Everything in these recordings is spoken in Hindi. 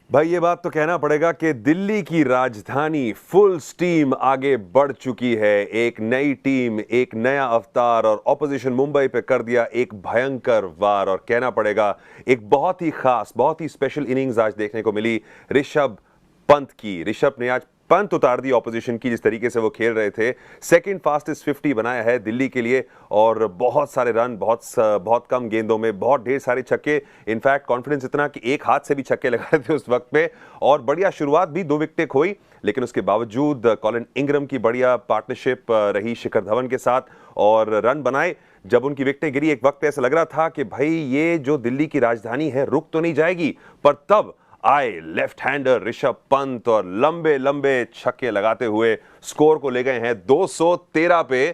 भाई ये बात तो कहना पड़ेगा कि दिल्ली की राजधानी फुल स्टीम आगे बढ़ चुकी है। एक नई टीम, एक नया अवतार और ऑपोजिशन मुंबई पे कर दिया एक भयंकर वार। और कहना पड़ेगा एक बहुत ही खास, बहुत ही स्पेशल इनिंग्स आज देखने को मिली ऋषभ पंत की। ऋषभ ने आज पंत उतार दी ऑपोजिशन की, जिस तरीके से वो खेल रहे थे। सेकंड फास्टेस्ट 50 बनाया है दिल्ली के लिए और बहुत सारे रन, बहुत कम गेंदों में बहुत ढेर सारे छक्के। इनफैक्ट कॉन्फिडेंस इतना कि एक हाथ से भी छक्के लगा रहे थे उस वक्त पे। और बढ़िया शुरुआत भी, 2 विकेटें खोई, लेकिन उसके बावजूद कॉलिन इंग्रम की बढ़िया पार्टनरशिप रही शिखर धवन के साथ और रन बनाए। जब उनकी विकेटें गिरी एक वक्त पे ऐसा लग रहा था कि भाई ये जो दिल्ली की राजधानी है रुक तो नहीं जाएगी, पर तब आए लेफ्ट हैंडर ऋषभ पंत और लंबे लंबे छक्के लगाते हुए स्कोर को ले गए हैं 213 पे।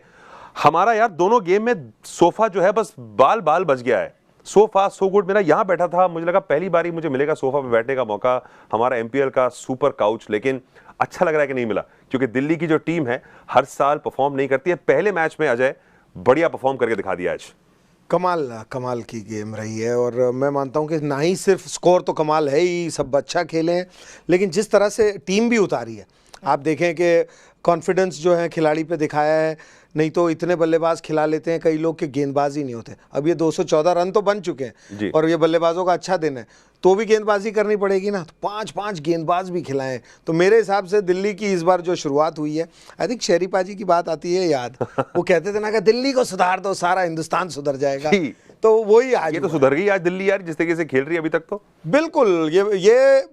हमारा यार दोनों गेम में सोफा जो है बस बाल बाल बच गया है। सोफा सो गुड, मेरा यहां बैठा था, मुझे लगा पहली बारी मुझे मिलेगा सोफा पे बैठने का मौका, हमारा एमपीएल का सुपर काउच। लेकिन अच्छा लग रहा है कि नहीं मिला, क्योंकि दिल्ली की जो टीम है हर साल परफॉर्म नहीं करती है। पहले मैच में अजय बढ़िया परफॉर्म करके दिखा दिया आज। कमाल की गेम रही है और मैं मानता हूं कि ना ही सिर्फ स्कोर तो कमाल है ही, सब अच्छा खेले हैं, लेकिन जिस तरह से टीम भी उतारी है, आप देखें कि कॉन्फिडेंस जो है खिलाड़ी पे दिखाया है। नहीं तो इतने बल्लेबाज खिला लेते हैं कई लोग कि गेंदबाजी नहीं होते। अब ये 214 रन तो बन चुके हैं और ये बल्लेबाजों का अच्छा दिन है, तो भी गेंदबाजी करनी पड़ेगी ना, तो 5-5 गेंदबाज भी खिलाएं। तो मेरे हिसाब से दिल्ली की इस बार जो शुरुआत हुई है, आई थिंक शेरी पाजी की बात आती है याद, वो कहते थे ना कि दिल्ली को सुधार दो सारा हिंदुस्तान सुधर जाएगा। तो वही आज, ये तो सुधर गई आज दिल्ली यार, जिस तरीके से खेल रही है अभी तक। तो बिल्कुल ये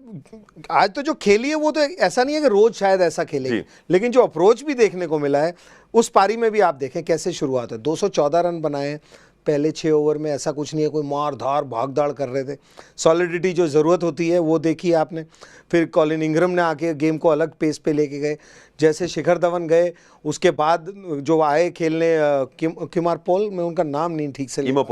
आज तो जो खेली है वो तो ऐसा नहीं है कि रोज शायद ऐसा खेलेगी, लेकिन जो अप्रोच भी देखने को मिला है उस पारी में भी आप देखें कैसे शुरुआत है। 214 रन बनाए पहले 6 ओवर में, ऐसा कुछ नहीं है कोई मार धार भाग दौड़ कर रहे थे। सॉलिडिटी जो ज़रूरत होती है वो देखी आपने। फिर कॉलिन इंग्रम ने आके गेम को अलग पेस पे लेके गए। जैसे शिखर धवन गए उसके बाद जो आए खेलने किमार पॉल, मैं उनका नाम नहीं ठीक से, कीमो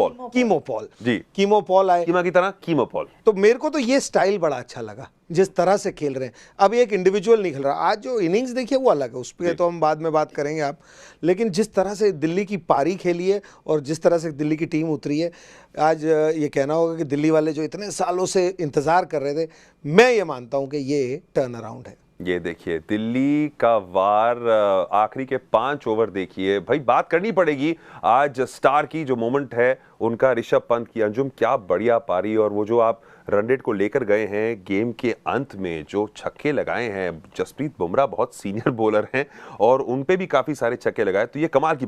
पॉल आए, कीमा की तरह कीमो पॉल। तो मेरे को तो ये स्टाइल बड़ा अच्छा लगा जिस तरह से खेल रहे हैं। अब एक इंडिविजुअल नहीं खेल रहा, आज जो इनिंग्स देखिए वो अलग है, उस पर तो हम बाद में बात करेंगे आप। लेकिन जिस तरह से दिल्ली की पारी खेली है और जिस तरह से दिल्ली की टीम उतरी है, आज ये कहना होगा कि दिल्ली वाले जो इतने सालों से इंतज़ार कर रहे थे, मैं ये मानता हूँ कि ये टर्न अराउंड है। ये देखिए दिल्ली का वार, आखिरी के 5 ओवर देखिए भाई, बात करनी पड़ेगी आज स्टार की जो मोमेंट है उनका, ऋषभ पंत की। अंजुम क्या बढ़िया पारी, और वो जो आप रन रेट को लेकर गए हैं गेम के अंत में, जो छक्के लगाए हैं। जसप्रीत बुमराह बहुत सीनियर बॉलर हैं और उन पे भी काफी सारे छक्के लगाए, तो ये कमाल की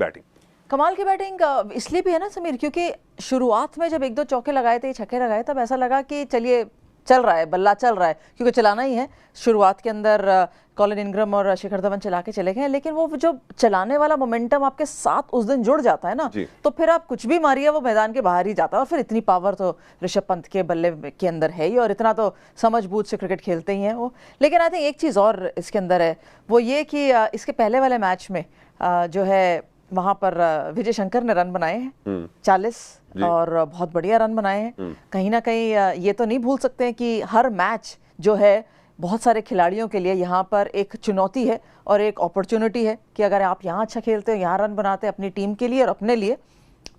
बैटिंग इसलिए भी है ना समीर, क्योंकि शुरुआत में जब 1-2 चौके लगाए थे, छक्के लगाए, तब ऐसा लगा कि चलिए चल रहा है, बल्ला चल रहा है, क्योंकि चलाना ही है। शुरुआत के अंदर कॉलिन इंग्रम और शिखर धवन चला के चले गए, लेकिन वो जो चलाने वाला मोमेंटम आपके साथ उस दिन जुड़ जाता है ना, तो फिर आप कुछ भी मारिए वो मैदान के बाहर ही जाता है। और फिर इतनी पावर तो ऋषभ पंत के बल्ले के अंदर है ही, और इतना तो समझबूझ से क्रिकेट खेलते ही हैं वो। लेकिन आई थिंक एक चीज़ और इसके अंदर है, वो ये कि इसके पहले वाले मैच में जो है वहां पर विजय शंकर ने रन बनाए हैं 40, और बहुत बढ़िया रन बनाए हैं। कहीं ना कहीं ये तो नहीं भूल सकते हैं कि हर मैच जो है बहुत सारे खिलाड़ियों के लिए यहाँ पर एक चुनौती है और एक अपॉर्चुनिटी है कि अगर आप यहाँ अच्छा खेलते हो, यहाँ रन बनाते हैं अपनी टीम के लिए और अपने लिए,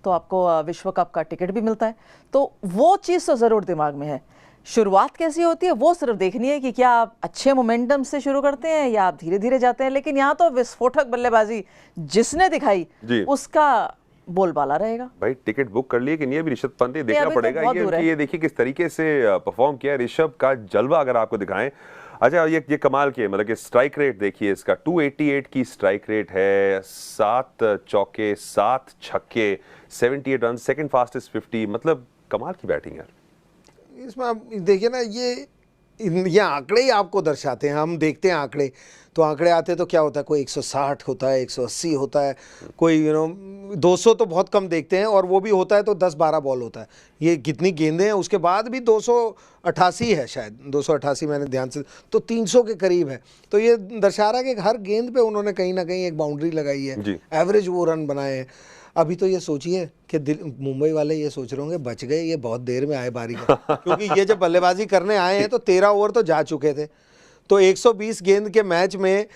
तो आपको विश्व कप का टिकट भी मिलता है। तो वो चीज़ तो ज़रूर दिमाग में है। शुरुआत कैसी होती है वो सिर्फ देखनी है कि क्या आप अच्छे मोमेंटम से शुरू करते हैं या आप धीरे धीरे जाते हैं। लेकिन यहाँ तो विस्फोटक बल्लेबाजी जिसने दिखाई उसका बोलबाला रहेगा। भाई टिकट बुक कर लिए कि नहीं, अभी ऋषभ पंत देखना पड़ेगा। ये देखिए किस तरीके से परफॉर्म किया ऋषभ का जलवा अगर आपको दिखाएं। अच्छा ये कमाल की है, मतलब कि स्ट्राइक रेट देखिए इसका, 288 की स्ट्राइक रेट है, 7 चौके 7 छक्के, 78 रन, सेकंड फास्टेस्ट 50, मतलब कमाल की बैटिंग है। इसमें आप देखिए ना, ये आंकड़े ही आपको दर्शाते हैं। हम देखते हैं आंकड़े, तो आंकड़े आते तो क्या होता है, कोई 160 होता है, 180 होता है, कोई 200 तो बहुत कम देखते हैं, और वो भी होता है तो 10-12 बॉल होता है। ये कितनी गेंदें हैं उसके बाद भी 288 है, शायद 288 मैंने ध्यान से, तो 300 के करीब है। तो ये दर्शा रहा है कि हर गेंद पे उन्होंने कहीं ना कहीं एक बाउंड्री लगाई है, एवरेज वो रन बनाए हैं। अभी तो ये सोचिए कि मुंबई वाले ये सोच रहे होंगे बच गए, ये बहुत देर में आए बारी का, क्योंकि ये जब बल्लेबाजी करने आए हैं तो 13 ओवर तो जा चुके थे। तो 120 गेंद के मैच में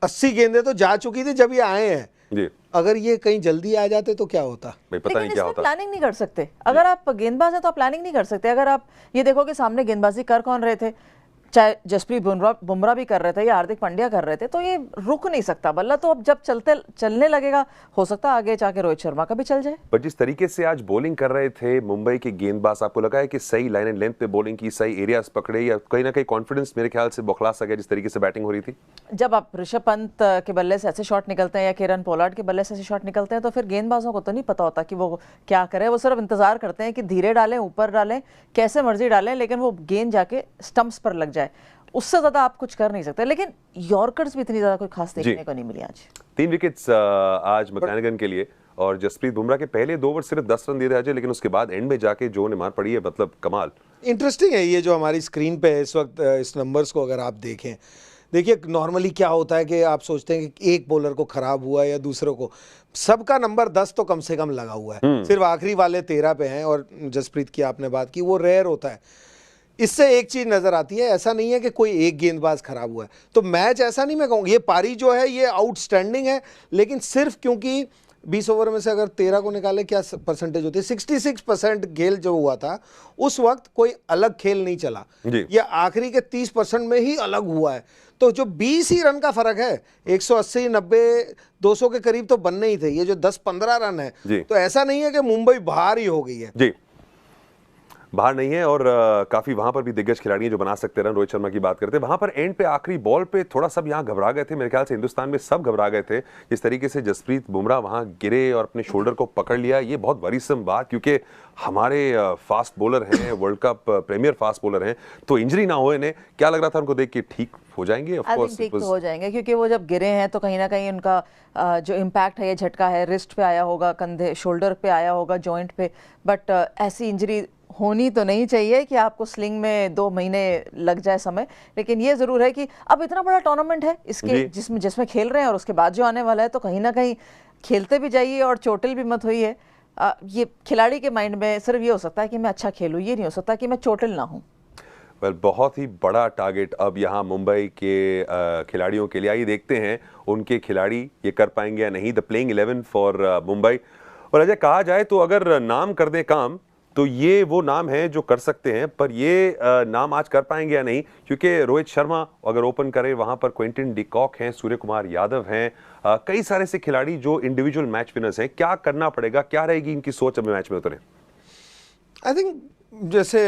80 गेंदें तो जा चुकी थी जब ये आए हैं। अगर ये कहीं जल्दी आ जाते तो क्या होता, पता नहीं क्या होता। प्लानिंग नहीं कर सकते। अगर आप गेंदबाज हैं तो आप प्लानिंग नहीं कर सकते। अगर आप ये देखो कि सामने गेंदबाजी कर कौन रहे थे, चाहे जसप्रीत बुमराह भी कर रहे थे या हार्दिक पांड्या कर रहे थे, तो ये रुक नहीं सकता बल्ला। तो अब जब चलने लगेगा, हो सकता है आगे जाके रोहित शर्मा का भी चल जाए। पर जिस तरीके से आज बॉलिंग कर रहे थे मुंबई के गेंदबाज, आपको लगा है कि सही लाइन एंड लेंथ पे बॉलिंग की, सही एरियाज पकड़े, या कहीं ना कहीं कॉन्फिडेंस मेरे ख्याल से बौखला सा गया जिस तरीके से बैटिंग हो रही थी? जब आप ऋषभ पंत के बल्ले से ऐसे शॉट निकलते हैं या किरण पोलार्ड के बल्ले से ऐसे शॉट निकलते हैं, तो फिर गेंदबाजों को तो नहीं पता होता कि वो क्या करें। वो सिर्फ इंतजार करते हैं कि धीरे डालें, ऊपर डालें, कैसे मर्जी डालें, लेकिन वो गेंद जाके स्टंप्स पर लग जाए। उससे ज्यादा आप कुछ कर नहीं सकते। लेकिन यॉर्कर्स भी इतनी ज्यादा कोई खास देखने को नहीं मिली आज। 3 विकेट्स आज मैकलैनगन के लिए, और जसप्रीत बुमराह के पहले 2 ओवर सिर्फ 10 रन दिए थे अजय, लेकिन उसके बाद एंड में जाके जो ने मार पड़ी है, मतलब कमाल। इंटरेस्टिंग है ये जो हमारी स्क्रीन पे है इस वक्त, इस नंबर्स को अगर आप देखें, देखिए नॉर्मली क्या होता है कि आप सोचते हैं कि एक बॉलर को खराब हुआ या दूसरों को, सबका नंबर 10 तो कम से कम लगा हुआ है, सिर्फ आखिरी वाले 13 पे हैं। और जसप्रीत की आपने बात की, वो रेयर होता है। इससे एक चीज नजर आती है, ऐसा नहीं है कि कोई एक गेंदबाज खराब हुआ है। तो मैच ऐसा नहीं मैं कहूँगा, ये पारी जो है ये आउटस्टैंडिंग है, लेकिन सिर्फ क्योंकि 20 ओवर में से अगर 13 को निकाले, क्या परसेंटेज होती है, 66% खेल जो हुआ था उस वक्त कोई अलग खेल नहीं चला, ये आखिरी के 30% में ही अलग हुआ है। तो जो 20 ही रन का फर्क है, 180, 90, 200 के करीब तो बनने ही थे, ये जो 10-15 रन है, तो ऐसा नहीं है कि मुंबई बाहर ही हो गई है जी, बाहर नहीं है। और काफी वहां पर भी दिग्गज खिलाड़ी हैं जो बना सकते रन। रोहित शर्मा की बात करते हैं, वहां पर एंड पे आखिरी बॉल पे थोड़ा सब यहाँ घबरा गए थे, मेरे ख्याल से हिंदुस्तान में सब घबरा गए थे जिस तरीके से जसप्रीत बुमराह वहां गिरे और अपने शोल्डर को पकड़ लिया। ये बहुत वरीसम बात, क्योंकि हमारे फास्ट बॉलर हैं, world cup premier fast bowler हैं, तो इंजरी ना हो इन्हें। क्या लग रहा था उनको देख के? ठीक हो जाएंगे, ऑफ कोर्स ठीक तो हो जाएंगे, क्योंकि वो जब गिरे हैं तो कहीं ना कहीं उनका जो इम्पैक्ट है, ये झटका है, रिस्ट पे आया होगा, कंधे शोल्डर पे आया होगा, जॉइंट पे। बट ऐसी इंजरी होनी तो नहीं चाहिए कि आपको स्लिंग में 2 महीने लग जाए समय। लेकिन ये जरूर है कि अब इतना बड़ा टूर्नामेंट है इसके, जिसमें खेल रहे हैं, और उसके बाद जो आने वाला है, तो कहीं ना कहीं खेलते भी जाइए और चोटिल भी मत होइए। ये खिलाड़ी के माइंड में सिर्फ ये हो सकता है कि मैं अच्छा खेलूं, ये नहीं हो सकता कि मैं चोटिल ना हूं। बहुत ही बड़ा टारगेट अब यहाँ मुंबई के खिलाड़ियों के लिए। आइए देखते हैं उनके खिलाड़ी ये कर पाएंगे या नहीं। The playing 11 for Mumbai. और अजय, कहा जाए तो अगर नाम कर दे काम, तो ये वो नाम है जो कर सकते हैं, पर ये नाम आज कर पाएंगे या नहीं, क्योंकि रोहित शर्मा अगर ओपन करे, वहां पर क्विंटन डिकॉक हैं, सूर्य कुमार यादव हैं, कई सारे से खिलाड़ी जो इंडिविजुअल मैच विनर्स हैं। क्या करना पड़ेगा, क्या रहेगी इनकी सोच अब मैच में उतरे? आई थिंक जैसे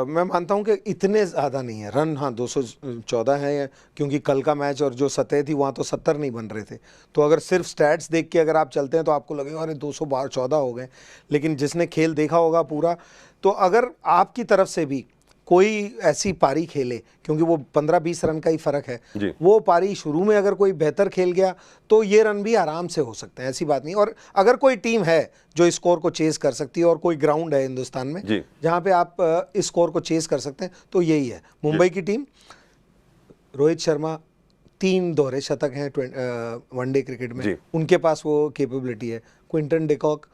मैं मानता हूं कि इतने ज़्यादा नहीं है रन। हाँ, 214 है, क्योंकि कल का मैच और जो सतह थी वहाँ तो 70 नहीं बन रहे थे। तो अगर सिर्फ स्टैट्स देख के अगर आप चलते हैं तो आपको लगेगा अरे 214 हो गए, लेकिन जिसने खेल देखा होगा पूरा, तो अगर आपकी तरफ से भी कोई ऐसी पारी खेले, क्योंकि वो 15-20 रन का ही फर्क है, वो पारी शुरू में अगर कोई बेहतर खेल गया तो ये रन भी आराम से हो सकते हैं, ऐसी बात नहीं। और अगर कोई टीम है जो इस स्कोर को चेस कर सकती है और कोई ग्राउंड है हिंदुस्तान में जहां पे आप इस स्कोर को चेस कर सकते हैं, तो यही है मुंबई की टीम। रोहित शर्मा 3 दोहरे शतक हैं वनडे क्रिकेट में, उनके पास वो कैपेबिलिटी है। क्विंटन डिकॉक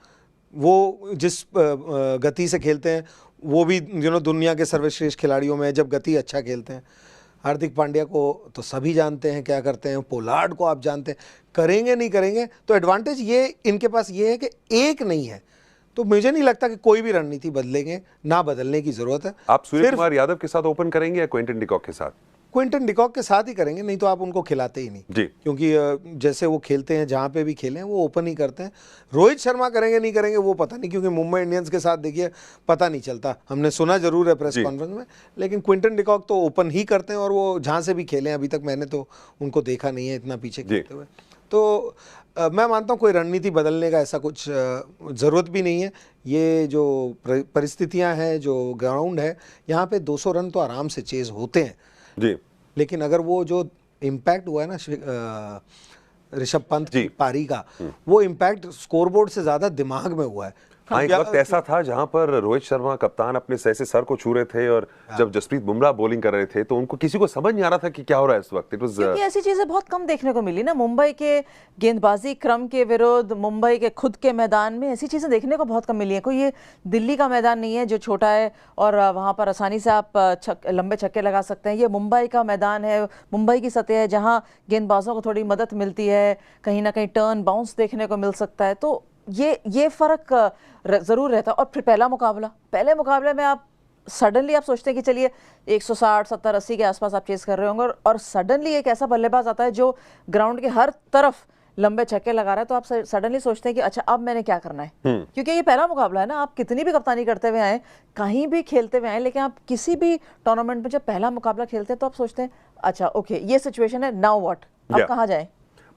वो जिस गति से खेलते हैं, वो भी दुनिया के सर्वश्रेष्ठ खिलाड़ियों में, जब गति अच्छा खेलते हैं। हार्दिक पांड्या को तो सभी जानते हैं क्या करते हैं, पोलार्ड को आप जानते हैं, करेंगे नहीं करेंगे। तो एडवांटेज ये इनके पास ये है कि एक नहीं है, तो मुझे नहीं लगता कि कोई भी रणनीति बदलेंगे, ना बदलने की जरूरत है। आप सूर्य कुमार यादव के साथ ओपन करेंगे या क्विंटन डिकॉक के साथ? क्विंटन डिकॉक के साथ ही करेंगे, नहीं तो आप उनको खिलाते ही नहीं जी, क्योंकि जैसे वो खेलते हैं, जहाँ पे भी खेले हैं वो ओपन ही करते हैं। रोहित शर्मा करेंगे नहीं करेंगे वो पता नहीं, क्योंकि मुंबई इंडियंस के साथ देखिए पता नहीं चलता, हमने सुना जरूर है प्रेस कॉन्फ्रेंस में, लेकिन क्विंटन डिकॉक तो ओपन ही करते हैं, और वो जहाँ से भी खेले अभी तक मैंने तो उनको देखा नहीं है इतना पीछे खेलते हुए। तो मैं मानता हूँ कोई रणनीति बदलने का ऐसा कुछ ज़रूरत भी नहीं है। ये जो परिस्थितियाँ हैं, जो ग्राउंड है, यहाँ पे 200 रन तो आराम से चेज होते हैं जी। लेकिन अगर वो जो इम्पैक्ट हुआ है ना ऋषभ पंत की पारी का, वो इम्पैक्ट स्कोरबोर्ड से ज्यादा दिमाग में हुआ है। हाँ, एक वक्त ऐसा था जहां पर रोहित शर्मा कप्तान अपने सर से सर को छू रहे थे, और जब जसप्रीत बुमराह बॉलिंग कर रहे थे तो उनको किसी को समझ नहीं आ रहा था कि क्या हो रहा है इस वक्त। क्योंकि ऐसी चीजें बहुत कम देखने को मिली ना मुंबई के गेंदबाजी क्रम के विरुद्ध, मुंबई के खुद के मैदान में ऐसी चीजें देखने को बहुत कम मिली है। कोई ये दिल्ली का मैदान नहीं है जो छोटा है और वहां पर आसानी से आप लंबे छक्के लगा सकते हैं। ये मुंबई का मैदान है, मुंबई की सतह है, जहाँ गेंदबाजों को थोड़ी मदद मिलती है, कहीं ना कहीं टर्न बाउंस देखने को मिल सकता है। तो ये फर्क जरूर रहता है। और फिर पहले मुकाबले में आप सडनली आप सोचते हैं कि चलिए 160 70 80 के आसपास आप चेस कर रहे होंगे और सडनली एक ऐसा बल्लेबाज आता है जो ग्राउंड के हर तरफ लंबे छक्के लगा रहा है, तो आप सडनली सोचते हैं कि अच्छा अब मैंने क्या करना है, क्योंकि ये पहला मुकाबला है ना। आप कितनी भी कप्तानी करते हुए आए, कहीं भी खेलते हुए आए, लेकिन आप किसी भी टूर्नामेंट में जब पहला मुकाबला खेलते हैं तो आप सोचते हैं अच्छा ओके ये सिचुएशन है, नाउ व्हाट, अब कहाँ जाए।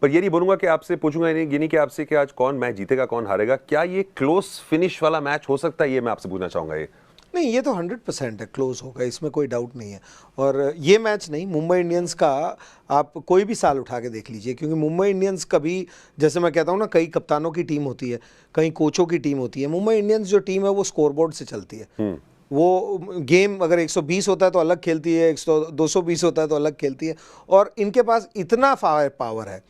पर ये नहीं बोलूंगा कि आपसे पूछूंगा ये नहीं कि आपसे कि आज कौन मैच जीतेगा कौन हारेगा, क्या ये क्लोज फिनिश वाला मैच हो सकता है, ये मैं आपसे पूछना चाहूंगा। ये नहीं, ये तो 100% है, क्लोज होगा, इसमें कोई डाउट नहीं है। और ये मैच नहीं, मुंबई इंडियंस का आप कोई भी साल उठा के देख लीजिए, क्योंकि मुंबई इंडियंस कभी, जैसे मैं कहता हूँ ना, कई कप्तानों की टीम होती है, कई कोचों की टीम होती है। मुंबई इंडियंस जो टीम है वो स्कोरबोर्ड से चलती है। वो गेम अगर 120 होता है तो अलग खेलती है, 220 होता है तो अलग खेलती है। और इनके पास इतना फायर पावर है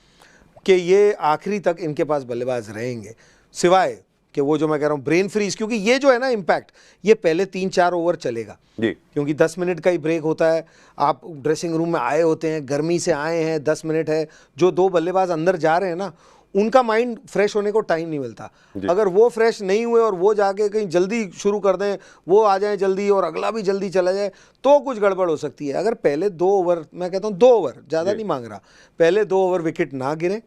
कि ये आखिरी तक इनके पास बल्लेबाज रहेंगे, सिवाय कि वो जो मैं कह रहा हूँ ब्रेन फ्रीज, क्योंकि ये जो है ना इम्पैक्ट, ये पहले 3-4 ओवर चलेगा जी, क्योंकि 10 मिनट का ही ब्रेक होता है। आप ड्रेसिंग रूम में आए होते हैं, गर्मी से आए हैं, 10 मिनट है, जो दो बल्लेबाज अंदर जा रहे हैं ना, उनका माइंड फ्रेश होने को टाइम नहीं मिलता। अगर वो फ्रेश नहीं हुए और वो जाके कहीं जल्दी शुरू कर दें, वो आ जाए जल्दी और अगला भी जल्दी चला जाए, तो कुछ गड़बड़ हो सकती है। अगर पहले 2 ओवर, मैं कहता हूँ 2 ओवर, ज़्यादा नहीं मांग रहा, पहले 2 ओवर विकेट ना गिरे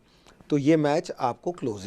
तो ये मैच आपको क्लोज